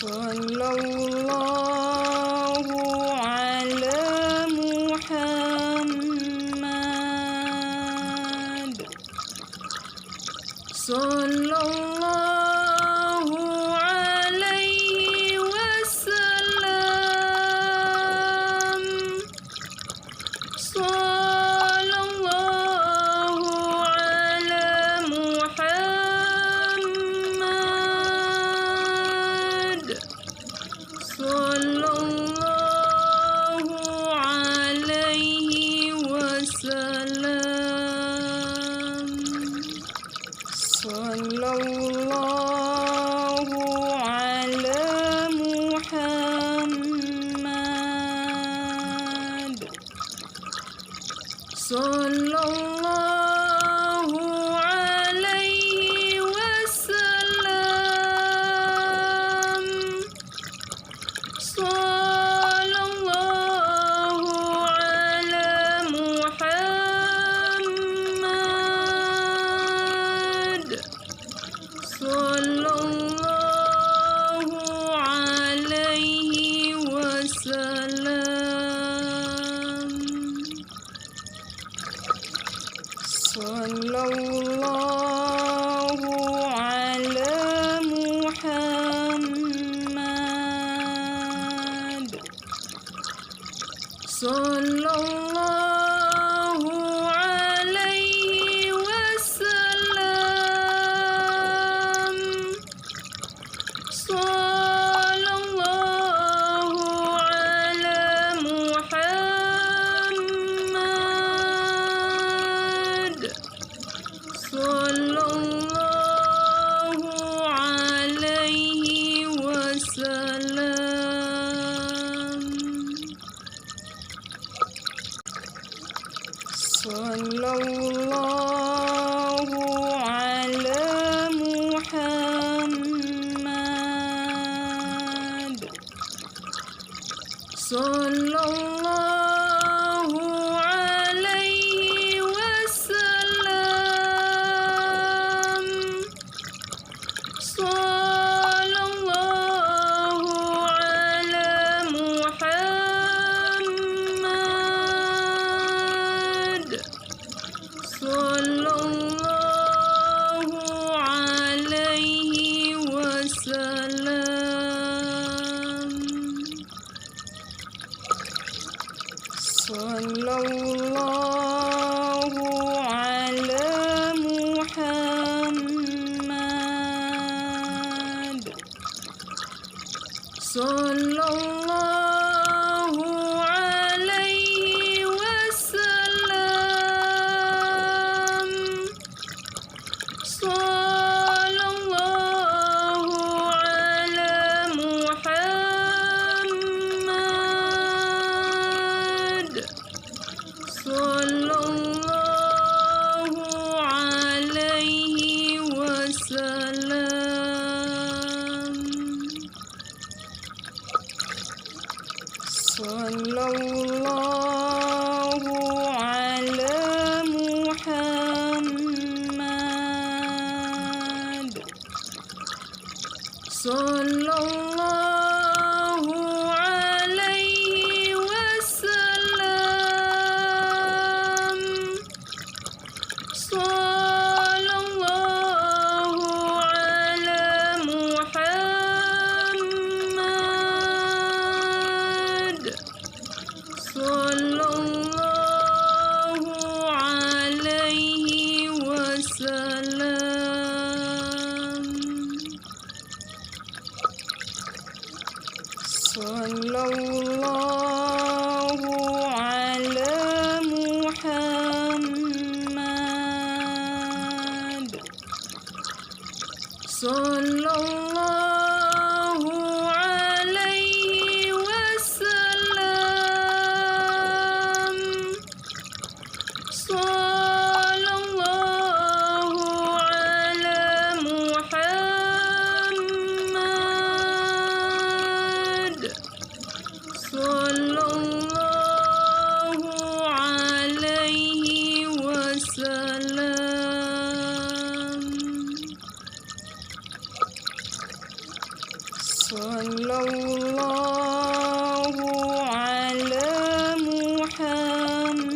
صلى الله على محمد صلى الله عليه وسلم صلى الله على محمد صلى الله عليه وسلم صلى الله على محمد صلى الله عليه وسلم صلى الله على محمد صلى الله عليه وسلم صلى الله على محمد صلى الله عليه وسلم صلى الله على محمد صلى الله عليه وسلم صلى الله على محمد صلى الله عليه وسلم صلى الله على محمد صلى الله عليه وسلم صلى الله على محمد صلى الله عليه وسلم صلى الله على محمد صلى الله عليه وسلم صلى الله على محمد صلى الله عليه وسلم صلى الله على محمد صلى الله عليه وسلم صلى الله على محمد صلى الله عليه وسلم صلى الله على محمد صلى Sallallahu ala Muhammad.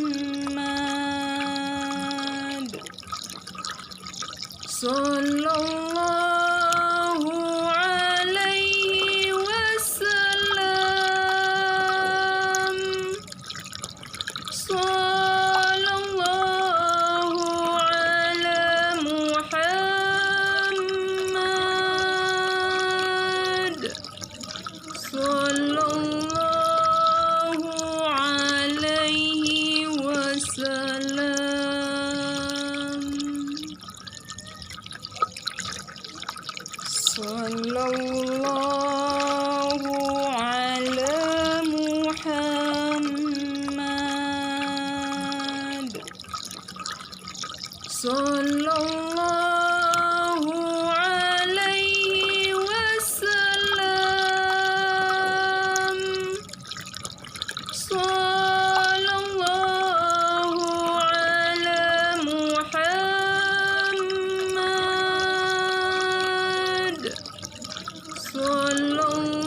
Sallallahu alaihi wasallam. Sallallahu ala Muhammad. Sallallahu alaihi wasallam. Sallallahu ala Muhammad. Sallallahu alaihi wasallam. Sallallahu ala Muhammad. Sallallahu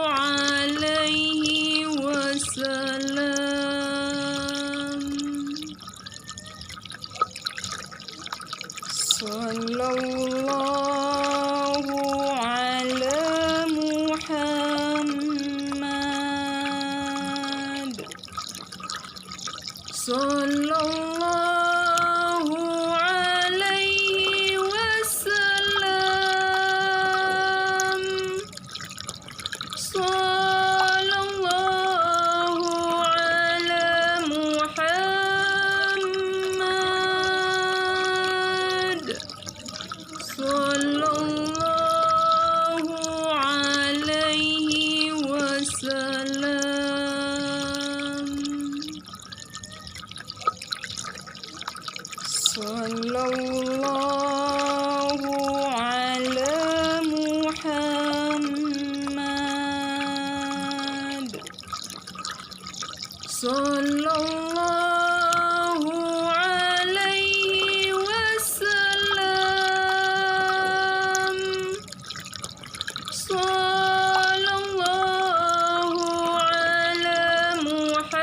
alaihi wasallam. Sallallahu ala Muhammad. Sallallahu alaihi wasallam. Sallallahu ala Muhammad. Sallallahu alaihi wasallam. Sallallahu ala Muhammad. Sallallahu alaihi wasallam. Sallallahu ala Muhammad. Sallallahu alaihi wasallam. Sallallahu ala Muhammad.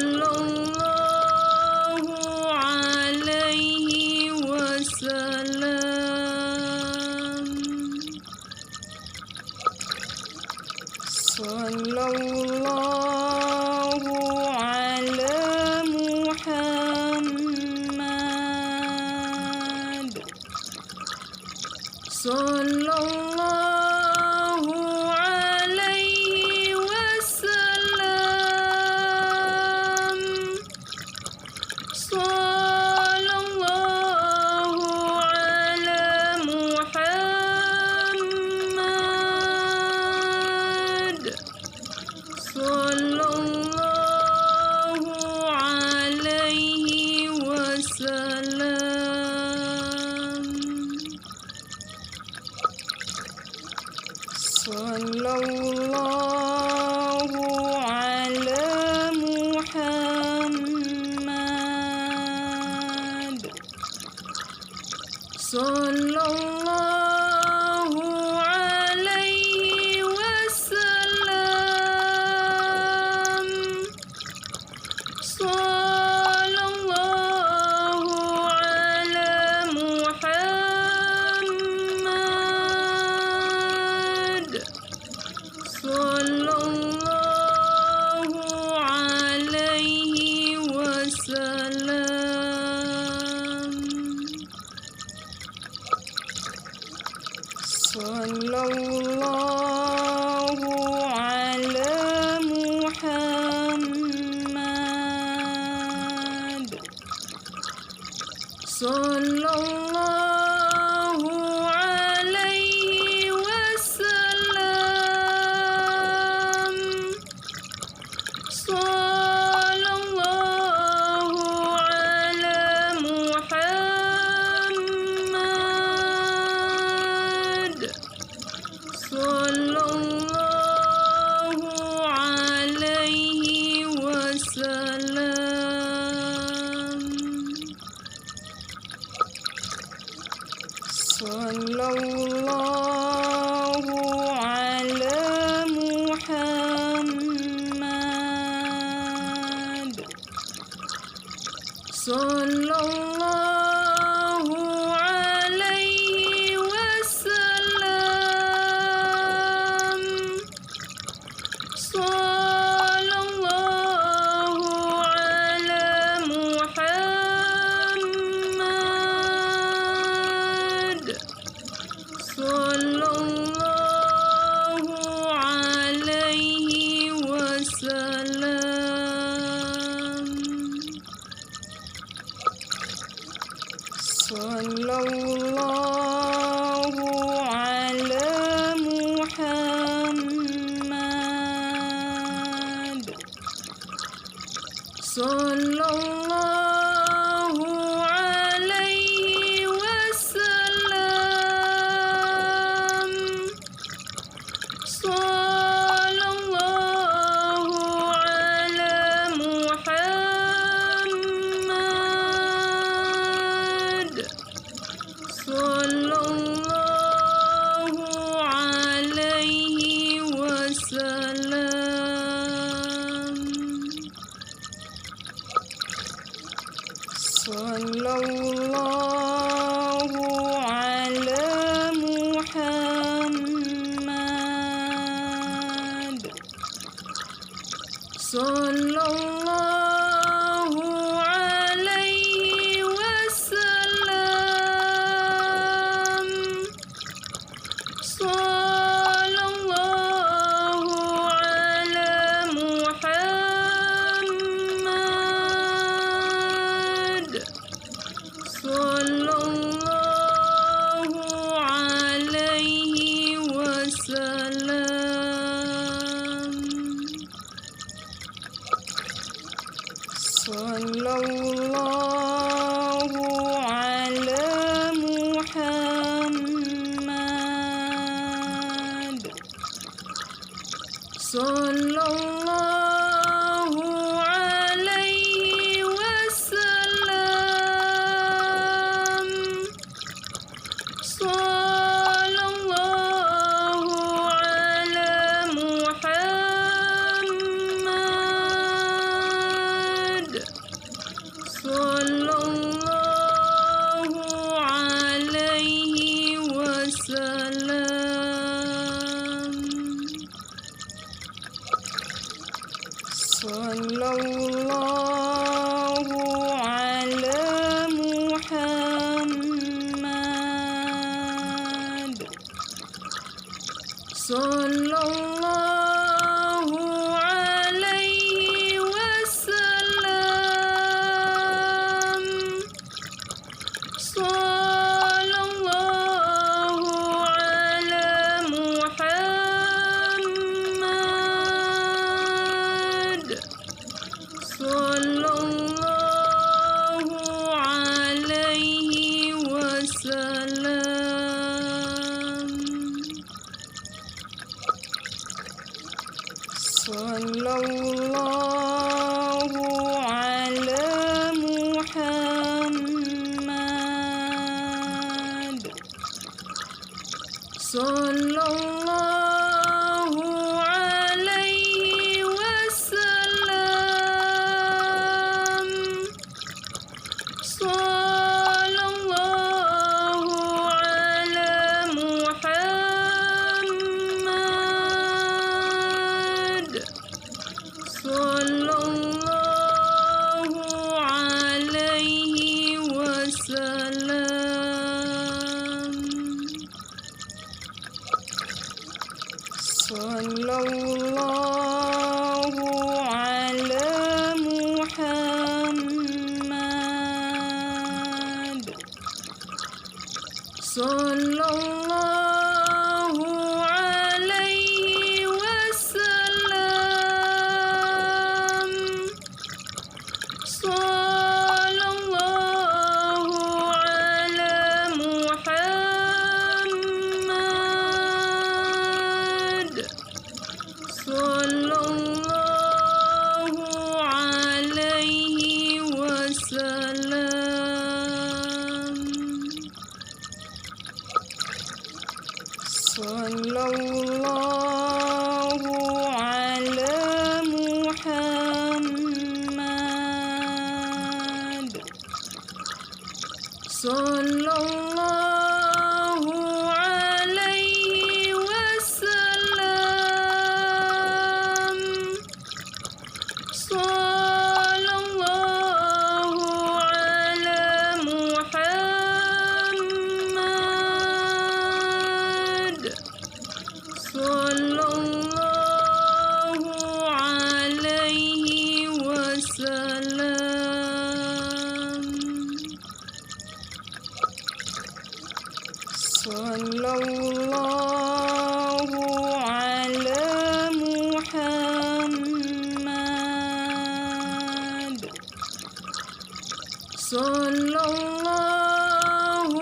Sallallahu alaihi wasallam. Sallallahu ala Muhammad. Sallallahu alaihi wasallam. Sallallahu ala Muhammad. Sallallahu alaihi wasallam. Sallallahu ala Muhammad. Sallallahu alaihi wasallam. Sallallahu ala Muhammad. Sallallahu alaihi wasallam. Sallallahu ala Muhammad. Sallallahu alaihi wasallam. Sallallahu ala Muhammad. Sallallahu alaihi wasallam. Sallallahu ala Muhammad. Sallallahu alaihi wasallam. Sallallahu ala Muhammad. Sallallahu alaihi wasallam. Sallallahu ala Muhammad. Sallallahu alaihi wasallam. Sallallahu ala Muhammad. Sallallahu alaihi wasallam. Sallallahu ala Muhammad. Sallallahu alaihi wasallam. Sallallahu ala Muhammad. Sallallahu alaihi wasallam. Sallallahu ala Muhammad. Sallallahu alaihi wasallam. Sallallahu ala Muhammad. Sallallahu alaihi wasallam. Sallallahu ala Muhammad. Sallallahu alaihi wasallam. Sallallahu ala Muhammad. Sallallahu alaihi wasallam. Sallallahu ala Muhammad. Sallallahu alaihi wasallam. Sallallahu ala Muhammad. Sallallahu alaihi wasallam. Sallallahu ala Muhammad. Sallallahu alaihi wasallam. Sallallahu ala Muhammad. Sallallahu alaihi wasallam. Sallallahu ala Muhammad. Sallallahu alaihi wasallam. Sallallahu ala Muhammad. Sallallahu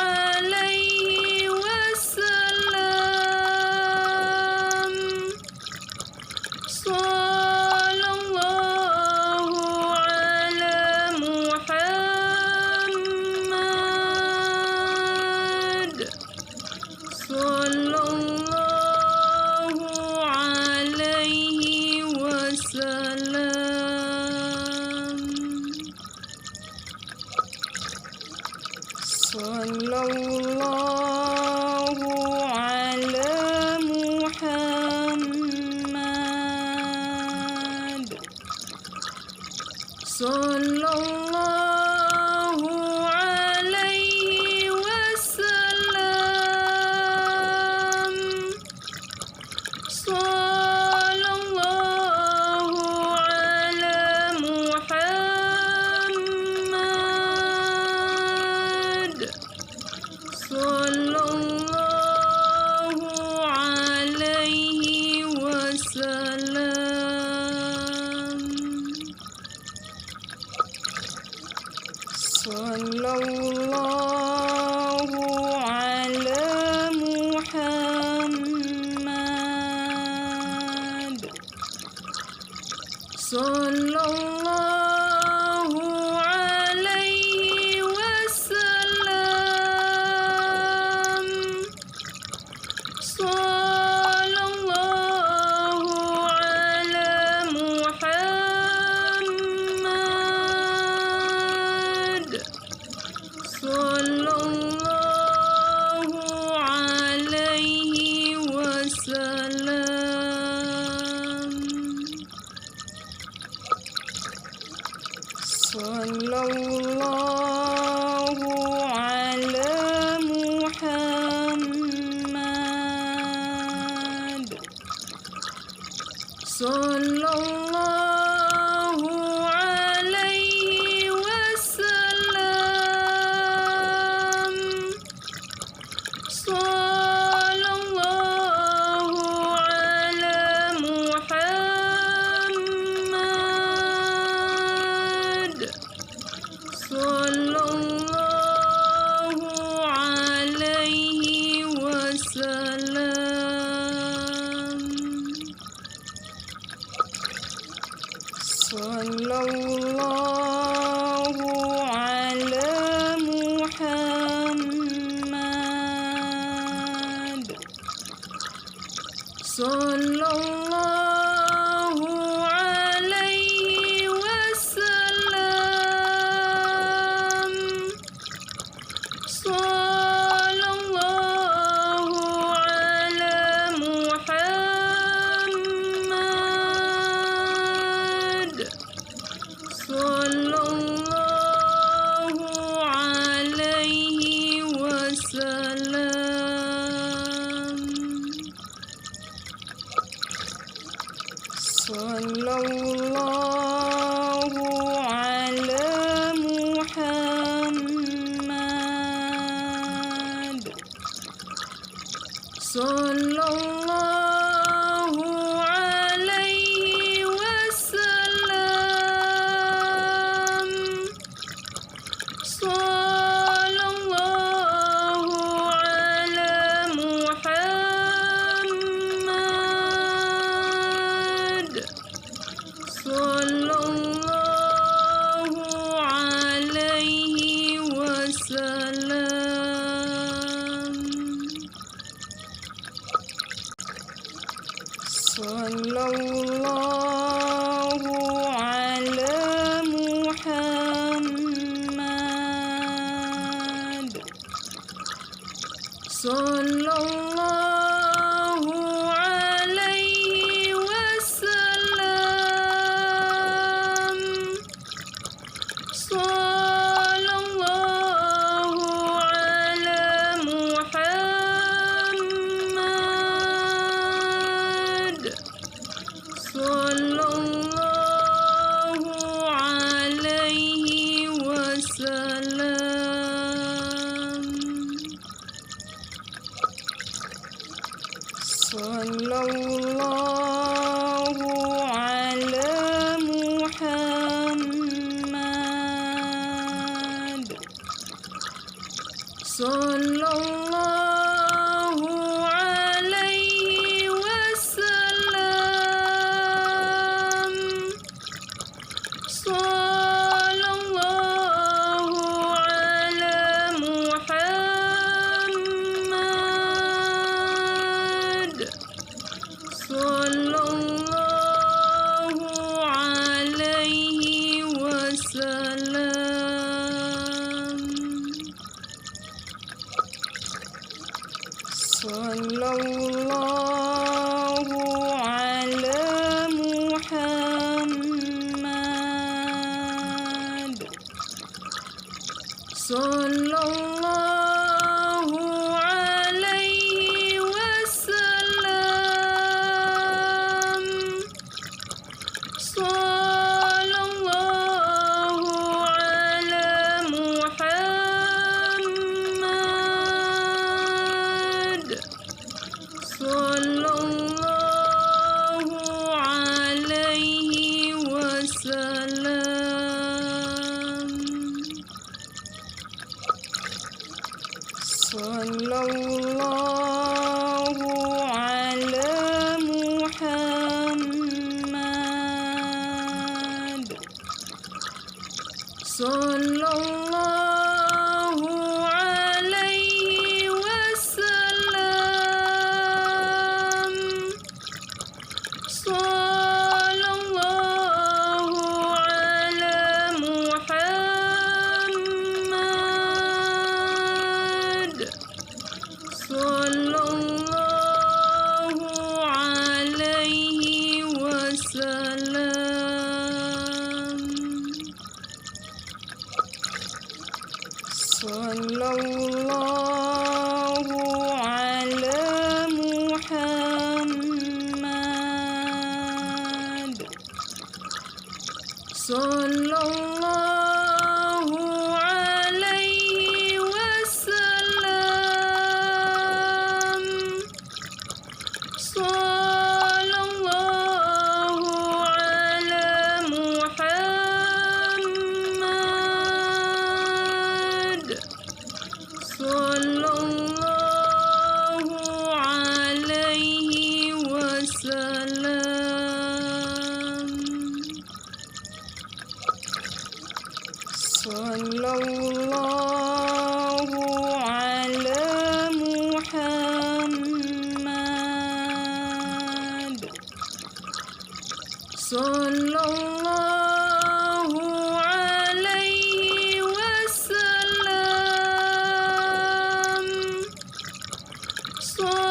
alaihi wasallam. Sallallahu ala Muhammad. Sallallahu alaihi wasallam. Sallallahu ala Muhammad. Sallallahu alaihi wasallam. Sallallahu ala Muhammad. Sallallahu alaihi wasallam. Sallallahu ala Muhammad. Sallallahu alaihi wasallam. Sallallahu ala Muhammad. Sallallahu alaihi wasallam. Sallallahu ala Muhammad. Sallallahu alaihi wasallam. Sallallahu ala Muhammad. Sallallahu alaihi wasallam. Sallallahu ala Muhammad. Sallallahu alaihi wasallam. Sallallahu ala Muhammad. Sallallahu alaihi wasallam. Sallallahu ala Muhammad. Sallallahu alaihi wasallam. Sallallahu ala Muhammad. Sallallahu alaihi wasallam. Sallallahu ala Muhammad. Sallallahu alaihi wasallam. Sallallahu ala Muhammad. Sallallahu alaihi wasallam. Sallallahu ala Muhammad. Sallallahu alaihi wasallam. Sallallahu ala Muhammad. Sallallahu alaihi wasallam. Sallallahu ala Muhammad. Sallallahu alaihi wasallam. Sallallahu ala Muhammad. Sallallahu alaihi wasallam. Sallallahu ala Muhammad. Sallallahu alaihi wasallam. Sallallahu ala Muhammad. Sallallahu alaihi wasallam. Sallallahu ala Muhammad. Sallallahu alaihi wasallam. Sallallahu ala Muhammad. Sallallahu alaihi wasallam. Sallallahu ala Muhammad. Sallallahu alaihi wasallam. Sallallahu ala Muhammad. Sallallahu alaihi wasallam. Sallallahu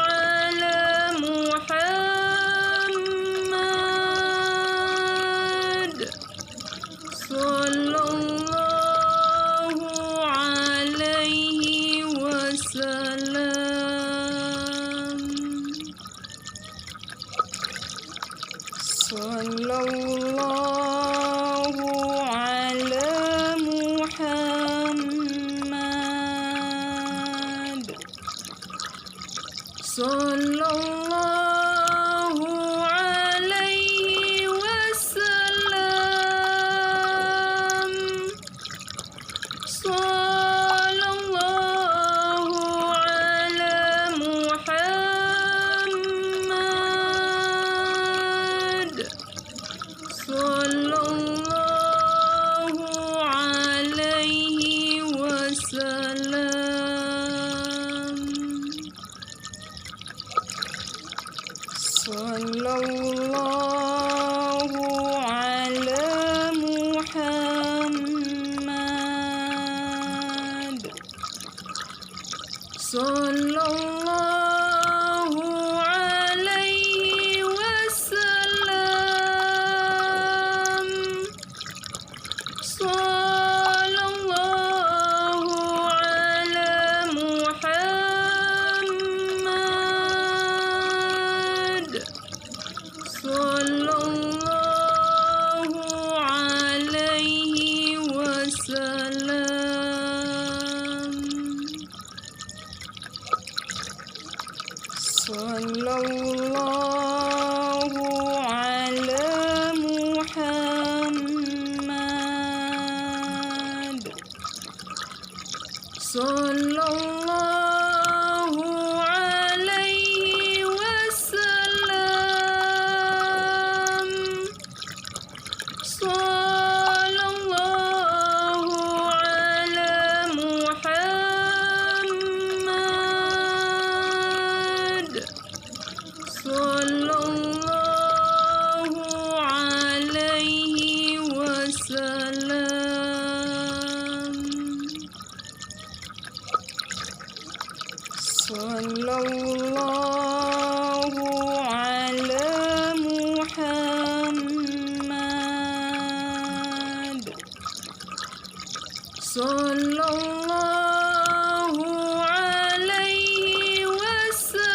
ala Muhammad. Sallallahu alaihi wasallam. Sallallahu ala Muhammad. Sallallahu alaihi wasallam. الله على محمد صلى الله عليه وسلم صلى الله على محمد صلى الله عليه وسلم صلى الله على محمد صلى الله عليه وسلم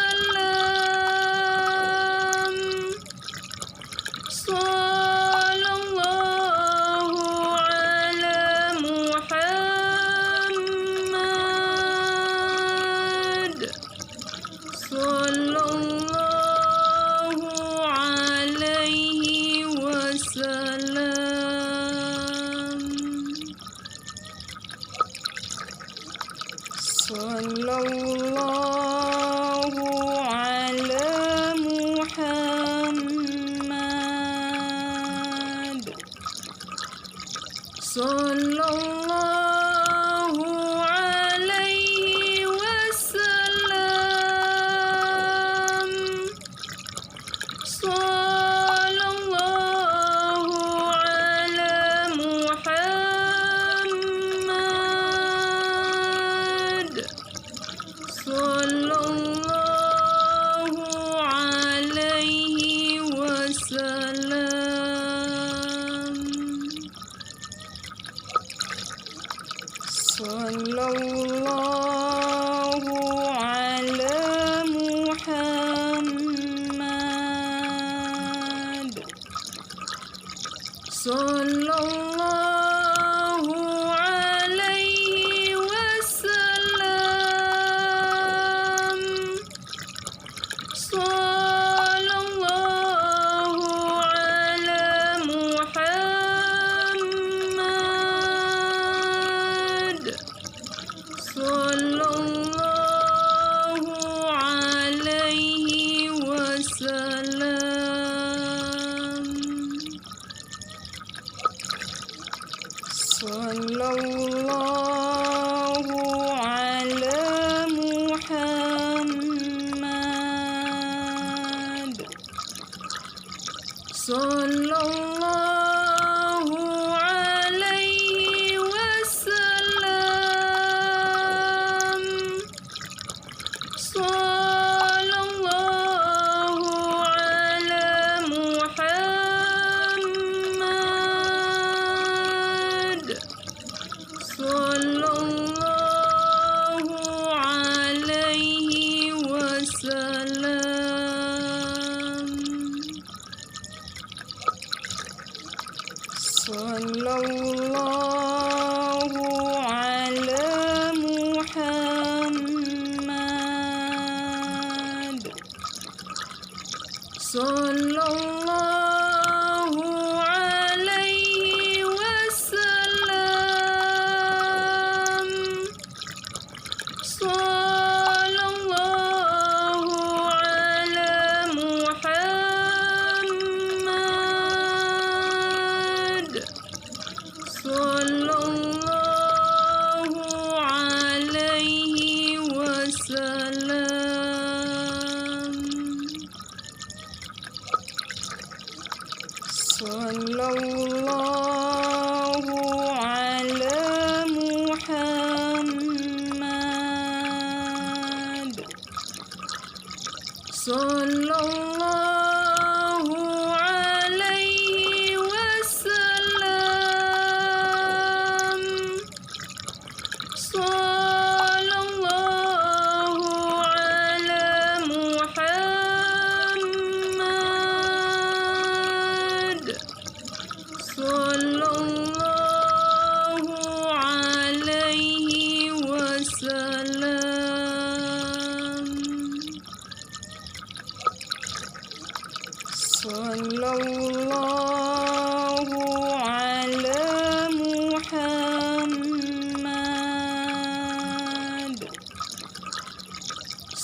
صلى الله على محمد صلى الله عليه وسلم صلى الله على محمد صلى الله عليه وسلم صلى الله على محمد صلى الله عليه وسلم صلى الله على محمد صلى الله عليه وسلم صلى الله على محمد صلى الله عليه وسلم صلى الله على محمد صلى الله عليه وسلم صلى الله على محمد صلى الله عليه وسلم صلى الله على محمد صلى الله عليه وسلم صلى الله على محمد صلى الله عليه وسلم صلى الله على محمد صلى الله عليه وسلم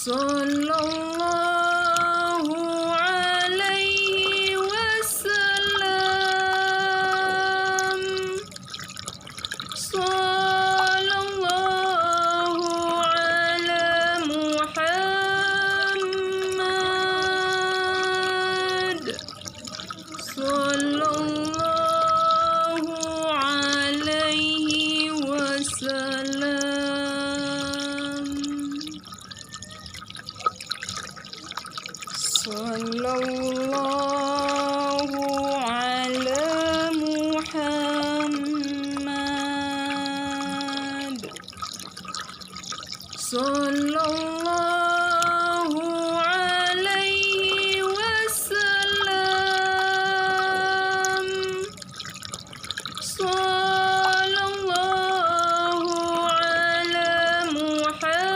صلى الله عليه وسلم صلى الله على محمد صلى الله عليه وسلم صلى الله على محمد صلى الله عليه وسلم صلى الله على محمد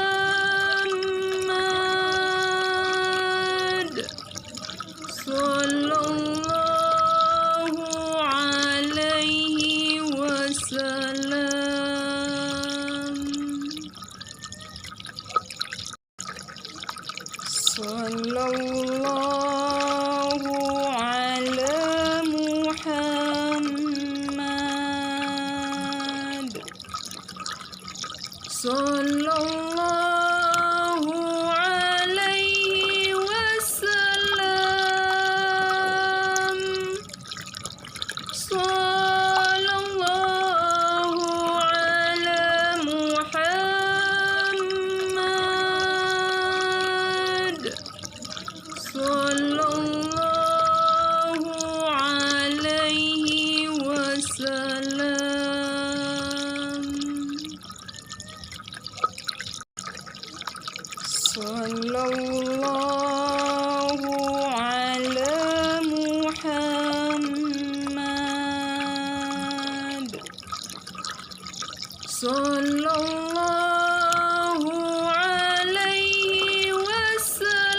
صلى الله عليه وسلم صلى الله على محمد صلى الله عليه وسلم صلى الله على محمد صلى الله عليه وسلم صلى الله على محمد صلى الله عليه وسلم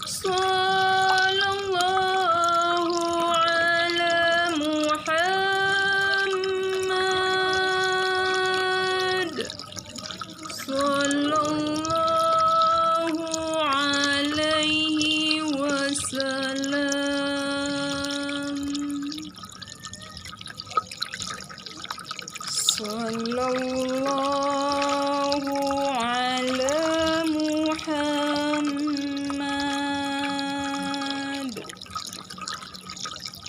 صلى الله على محمد صلى الله عليه وسلم صلى الله على محمد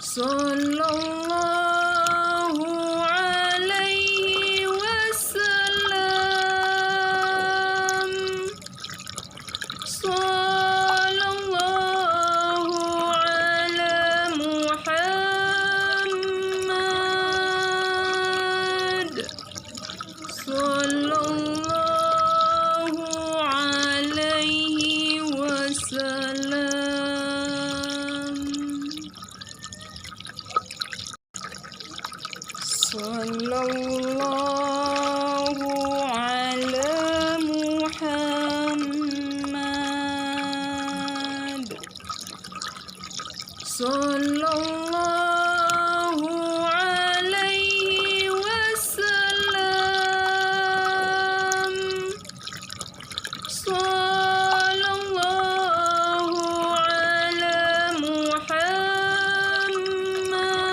صلى الله عليه وسلم صلى الله على محمد صلى الله عليه وسلم صلى الله على محمد صلى الله عليه وسلم صلى الله على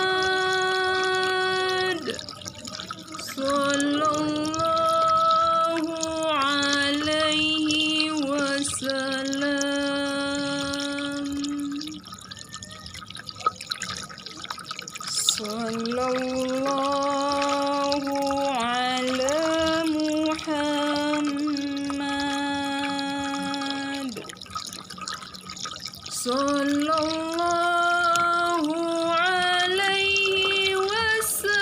محمد صلى الله عليه وسلم صلى الله على محمد صلى الله عليه وسلم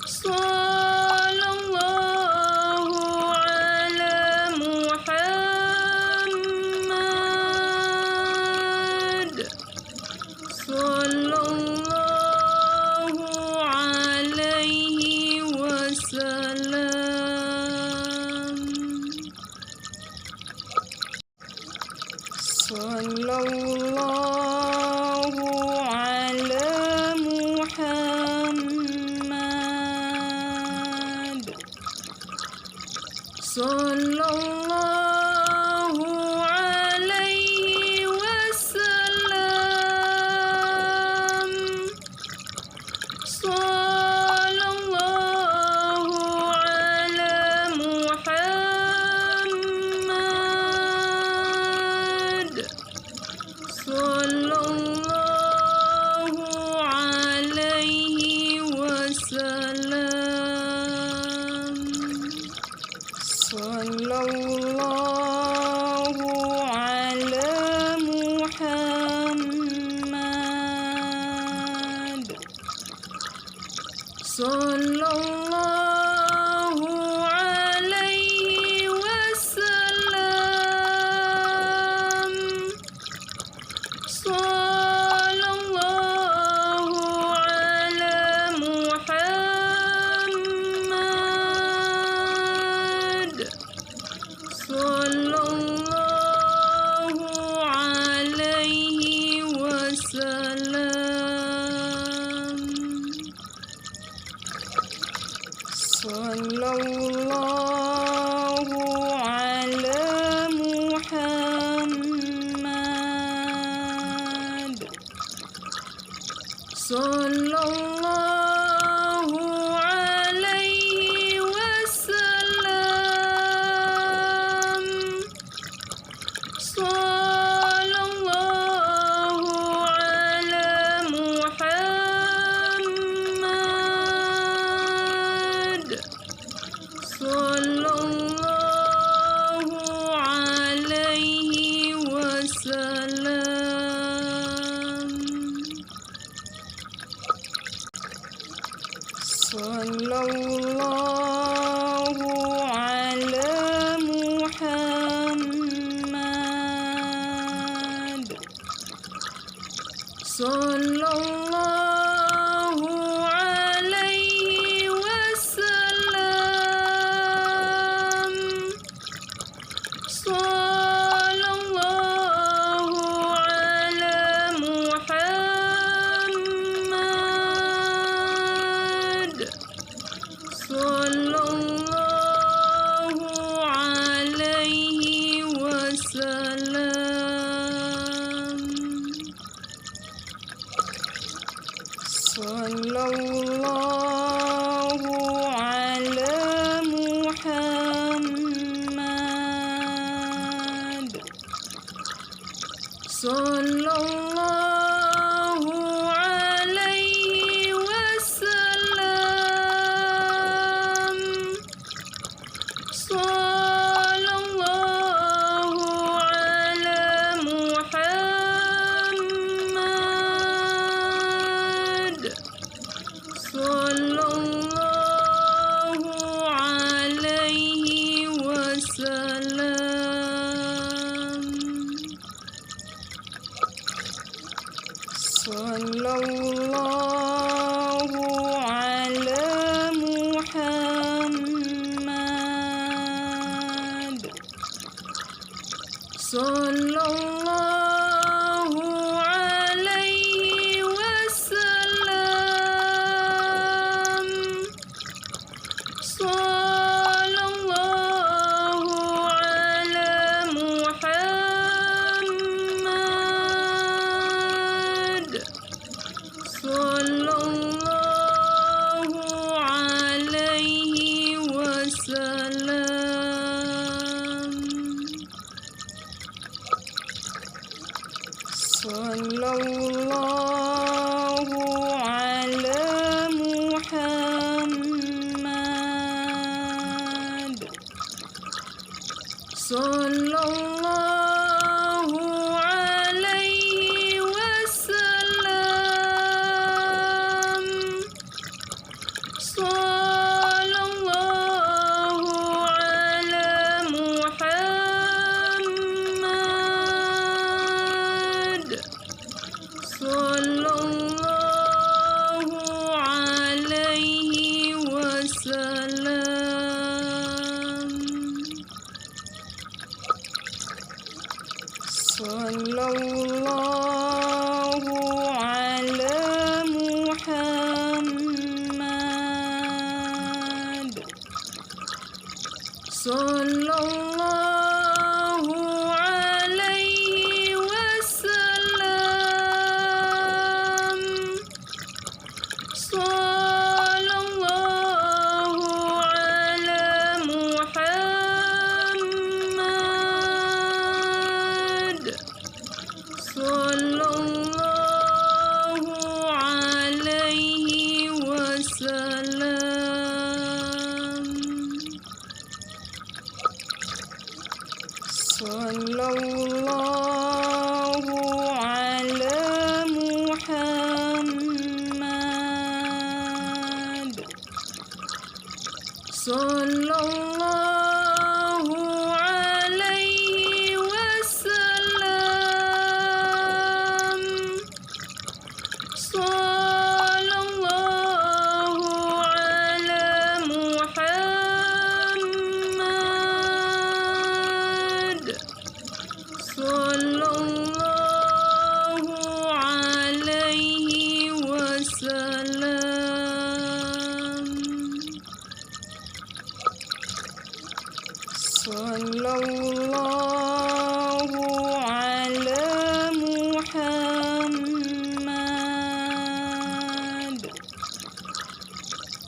صلى الله على محمد صلى الله عليه وسلم صلى الله على محمد صلى الله عليه وسلم صلى الله على محمد صلى الله عليه وسلم صلى الله على محمد صلى الله عليه وسلم صلى الله على محمد صلى الله عليه وسلم صلى الله على محمد صلى الله عليه وسلم صلى الله على محمد صلى الله عليه وسلم صلى الله على محمد صلى الله عليه وسلم صلى الله على محمد صلى الله عليه وسلم صلى الله على محمد صلى الله عليه وسلم صلى الله على محمد صلى الله عليه وسلم صلى الله على محمد صلى الله عليه وسلم صلى الله على محمد صلى الله عليه وسلم صلى الله على محمد صلى الله عليه وسلم صلى الله على محمد صلى الله عليه وسلم صلى الله على محمد صلى الله عليه وسلم صلى الله على محمد صلى الله عليه وسلم صلى الله على محمد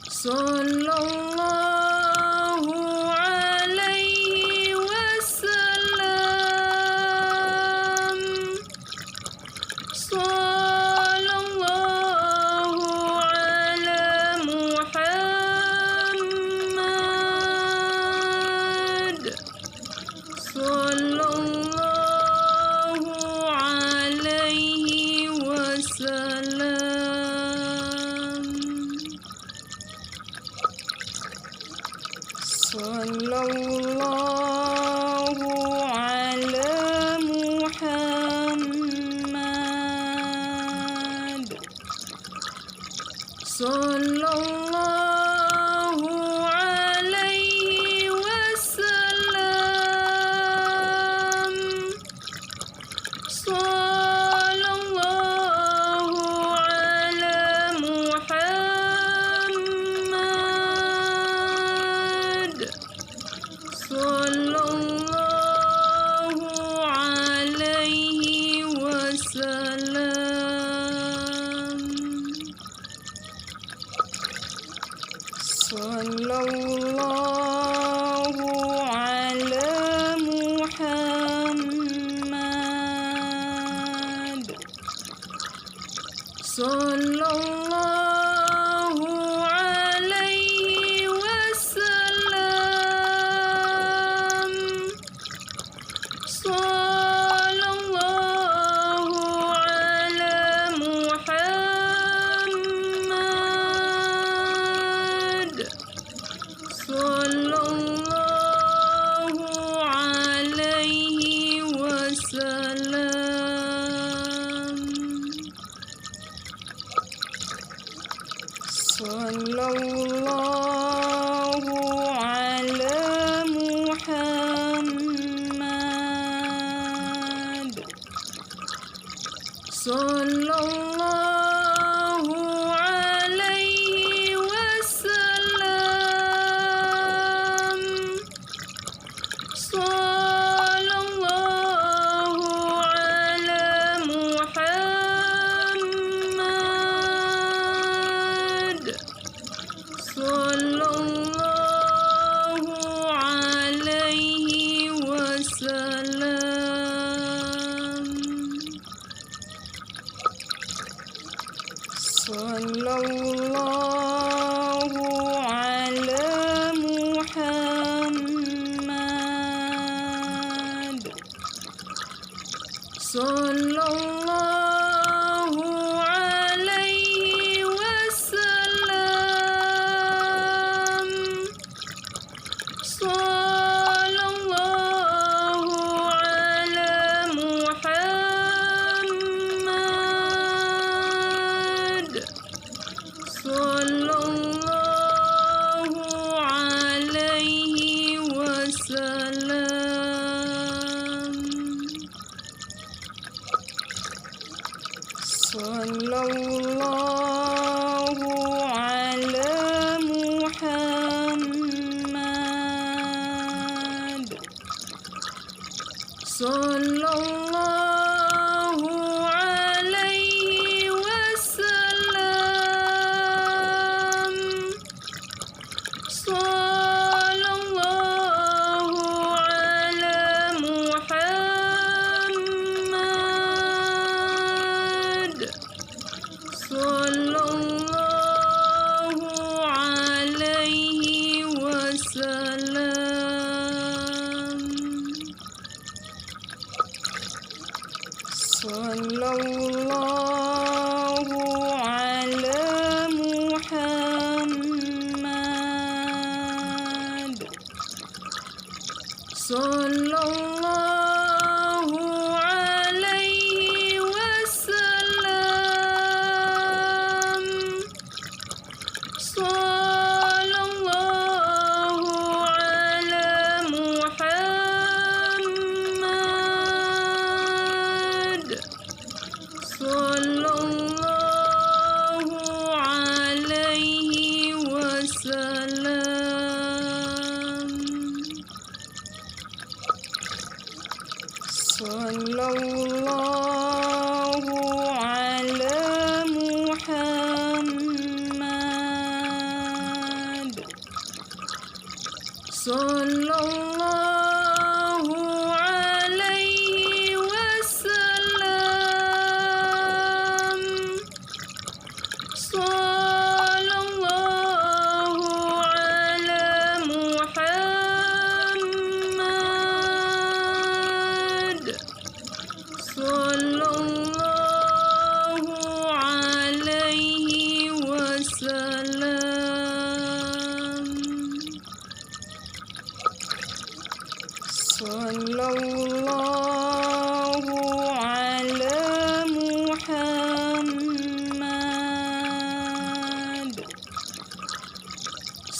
صلى الله عليه وسلم صلى الله على محمد صلى الله عليه وسلم صلى الله على محمد صلى الله عليه وسلم صلى الله على محمد صلى الله عليه وسلم صلى الله على محمد صلى الله عليه وسلم صلى الله على محمد صلى الله عليه وسلم صلى الله على محمد صلى الله عليه وسلم صلى الله على محمد صلى الله عليه وسلم صلى الله على محمد صلى الله عليه وسلم صلى الله على محمد صلى الله عليه وسلم صلى الله على محمد صلى الله عليه وسلم صلى الله على محمد صلى الله عليه وسلم صلى الله على محمد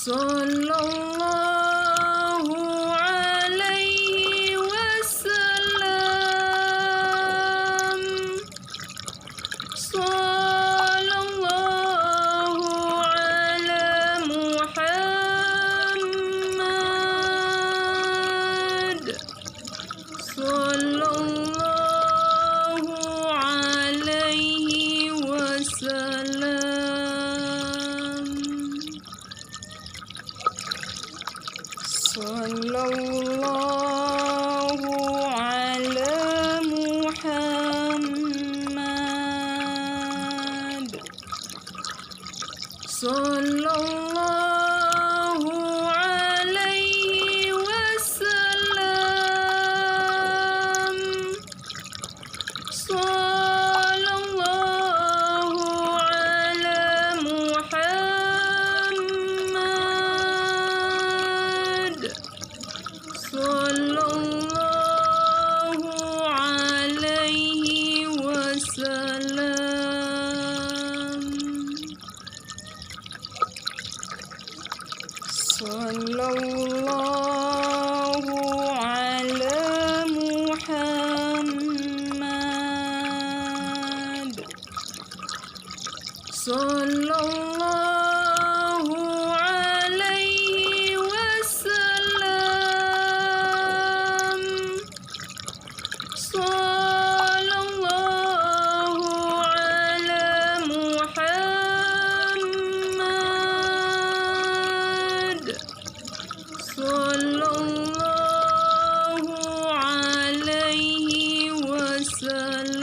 صلى الله عليه وسلم صلى الله على محمد صلى الله عليه وسلم صلى الله على محمد صلى الله عليه وسلم صلى الله على محمد صلى الله عليه وسلم صلى الله على محمد صلى الله عليه وسلم صلى الله على محمد صلى الله عليه وسلم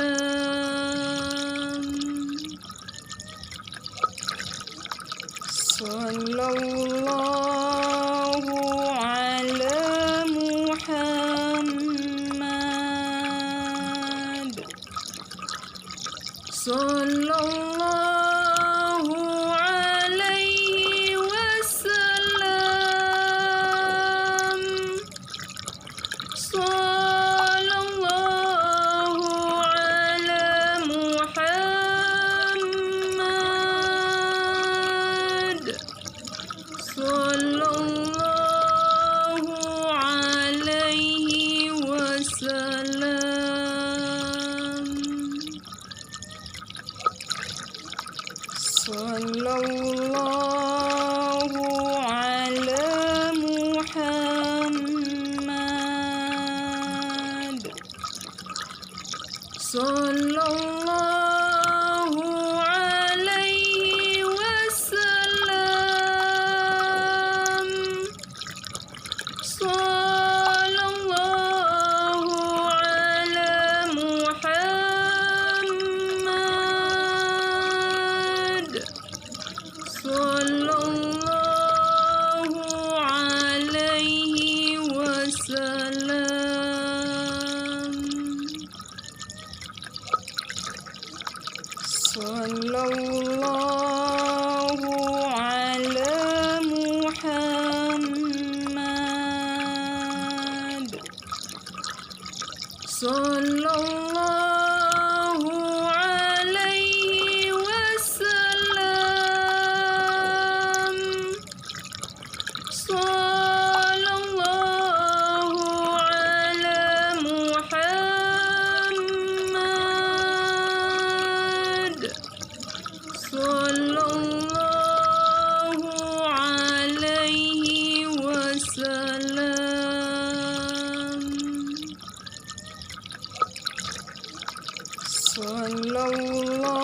صلى الله على محمد صلى الله عليه وسلم صلى الله على محمد صلى الله عليه وسلم صلى الله على محمد صلى الله عليه وسلم صلى الله على محمد صلى الله عليه وسلم صلى الله على محمد صلى الله عليه وسلم صلى الله على محمد صلى الله عليه وسلم صلى الله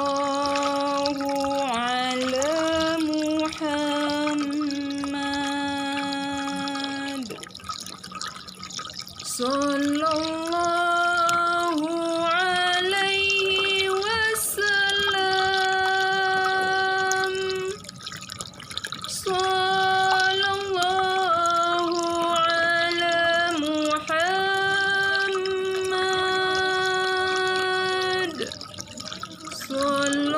على محمد صلى الله عليه وسلم صلى الله على محمد صلى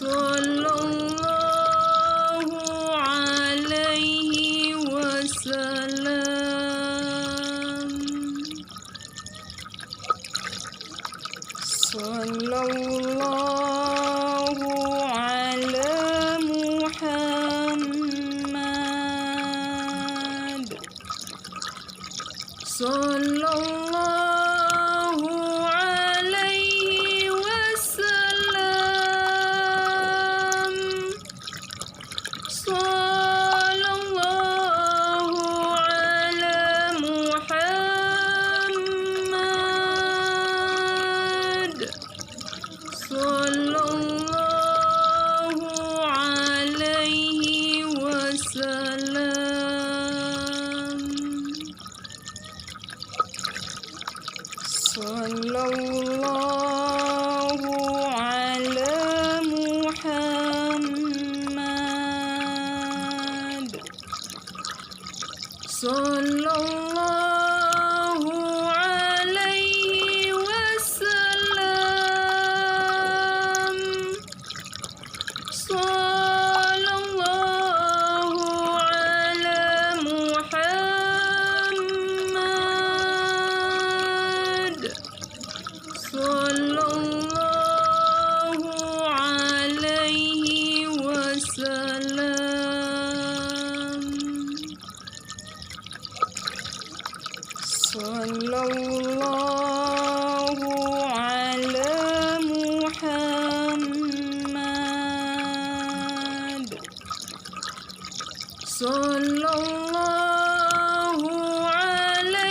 صلى sallallahu alaihi wasallam. Sallallahu ala Muhammad. Sallallahu alaihi wasallam. Sallallahu ala Muhammad. Sallallahu alaihi wasallam. Sallallahu ala Muhammad. Sallallahu alaihi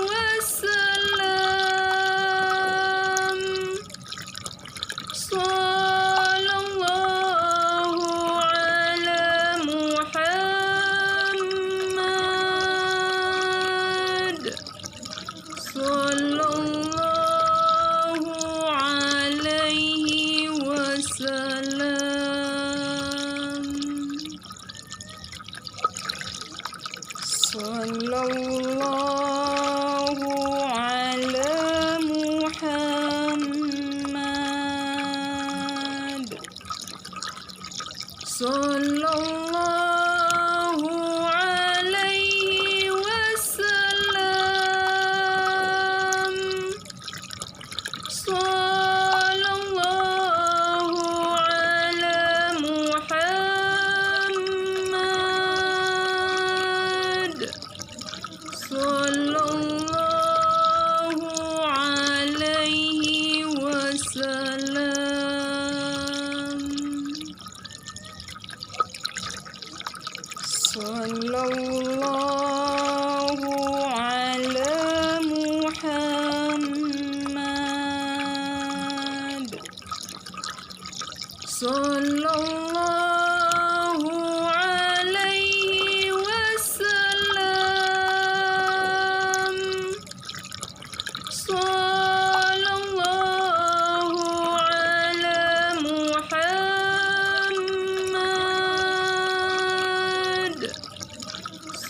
wasallam. Sallallahu ala Muhammad. Sallallahu alaihi wasallam. Sallallahu ala Muhammad. Sallallahu alaihi wasallam. Sallallahu ala Muhammad. Sallallahu alaihi wasallam. Sallallahu ala Muhammad. Sallallahu alaihi wasallam. Sallallahu ala Muhammad. Sallallahu alaihi wasallam. Sallallahu ala Muhammad.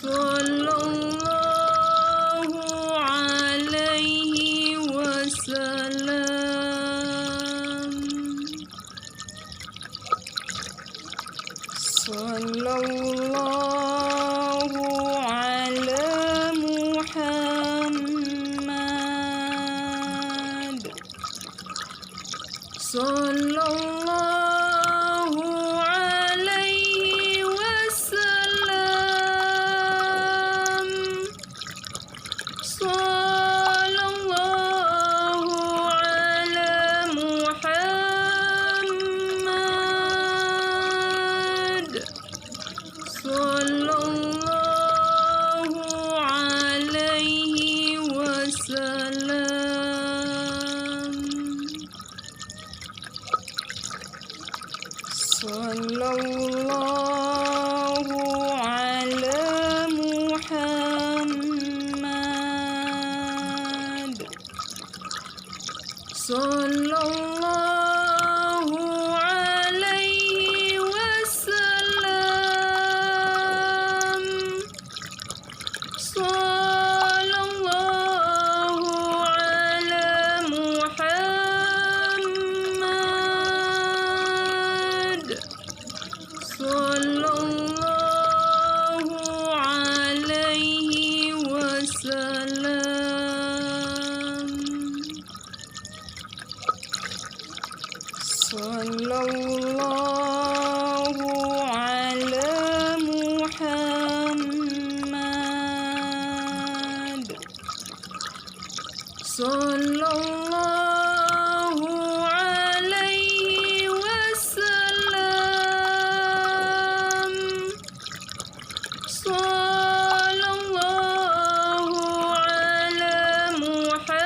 Sallallahu alaihi wasallam. Sallallahu ala Muhammad. Sallallahu alaihi wasallam. Sallallahu ala Muhammad. Sallallahu alaihi wasallam. Sallallahu ala Muhammad. Sallallahu alaihi wasallam. Sallallahu ala Muhammad. Sallallahu alaihi wasallam. Sallallahu ala Muhammad.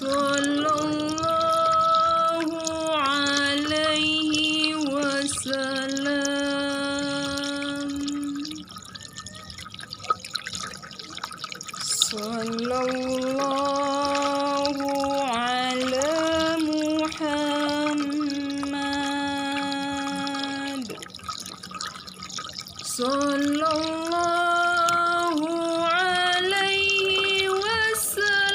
صلى الله عليه وسلم. صلى الله على محمد. صلى الله عليه وسلم.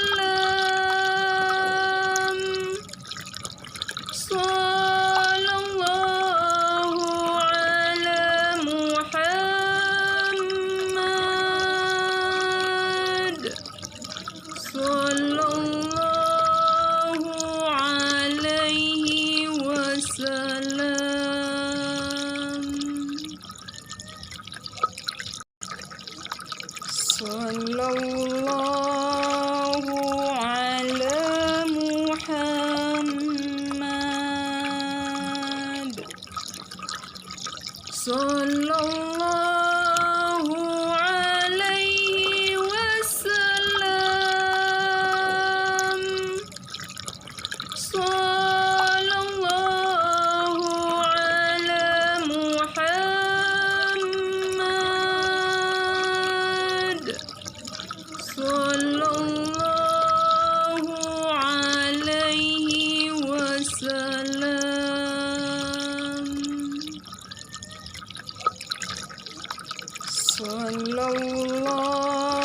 صلى الله على محمد. Sallallahu ala Muhammad. Sallallahu alaihi wasallam. Sallallahu ala Muhammad. Sallallahu alaihi wasallam. Sallallahu